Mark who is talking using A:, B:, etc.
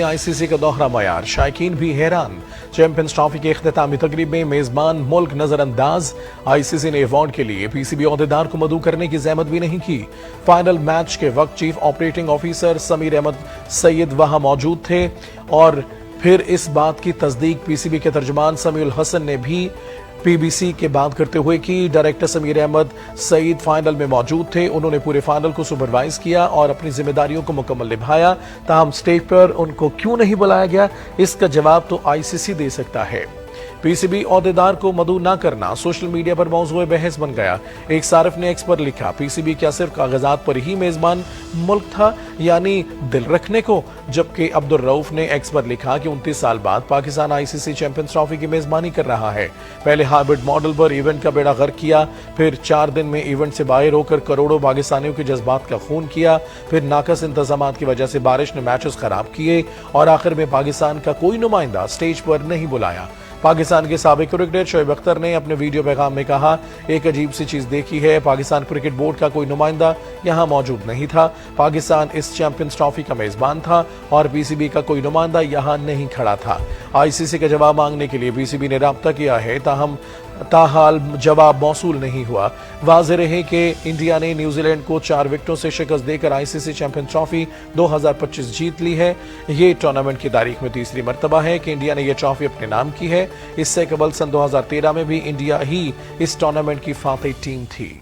A: آئی سی سی کا دوہرا معیار، شائقین بھی حیران۔ چیمپئنز ٹرافی کے اختتامی تقریب میں میزبان ملک نظر انداز، آئی سی سی نے ایوارڈ کے لیے پی سی بی عہدیدار کو مدعو کرنے کی زحمت بھی نہیں کی۔ فائنل میچ کے وقت chief operating officer Samir Ahmed Syed وہاں موجود تھے، اور پھر اس بات کی تصدیق پی سی بی کے ترجمان سمیع الحسن نے بھی پی بی سی کے بات کرتے ہوئے کی۔ ڈائریکٹر سمیر احمد سعید فائنل میں موجود تھے، انہوں نے پورے فائنل کو سپروائز کیا اور اپنی ذمہ داریوں کو مکمل نبھایا، تاہم سٹیج پر ان کو کیوں نہیں بلایا گیا، اس کا جواب تو آئی سی سی دے سکتا ہے۔ پی سی بی عہدیدار کو مدعو نہ کرنا سوشل میڈیا پر موضوع بحث بن گیا۔ ایک صارف نے ایکس پر لکھا، پی سی بی کیا صرف کاغذات پر ہی میزبان ملک تھا، یعنی دل رکھنے کو؟ جبکہ عبدالرؤف نے ایکس پر لکھا کہ 29 سال بعد پاکستان آئی سی سی چیمپئنز ٹرافی کی میزبانی کر رہا ہے۔ پہلے ہائبرڈ ماڈل پر ایونٹ کا بیڑا غرق کیا، پھر 4 دن میں ایونٹ سے باہر ہو کر کروڑوں پاکستانیوں کے جذبات کا خون کیا، پھر ناقص انتظامات کی وجہ سے بارش نے میچز خراب کیے، اور آخر میں پاکستان کا کوئی نمائندہ سٹیج پر نہیں بلایا۔ پاکستان کے سابق کرکٹر شعیب اختر نے اپنے ویڈیو پیغام میں کہا، ایک عجیب سی چیز دیکھی ہے، پاکستان کرکٹ بورڈ کا کوئی نمائندہ یہاں موجود نہیں تھا۔ پاکستان اس چیمپئنز ٹرافی کا میزبان تھا اور پی سی بی کا کوئی نمائندہ یہاں نہیں کھڑا تھا۔ آئی سی سی کا جواب مانگنے کے لیے پی سی بی نے رابطہ کیا ہے، تاحال جواب موصول نہیں ہوا۔ واضح رہے کہ انڈیا نے نیوزی لینڈ کو 4 وکٹوں سے شکست دے کر آئی سی سی چیمپئنز ٹرافی 2025 جیت لی ہے۔ یہ ٹورنامنٹ کی تاریخ میں تیسری مرتبہ ہے کہ انڈیا نے یہ ٹرافی اپنے نام کی ہے۔ اس سے قبل سن 2013 میں بھی انڈیا ہی اس ٹورنامنٹ کی فاتح ٹیم تھی۔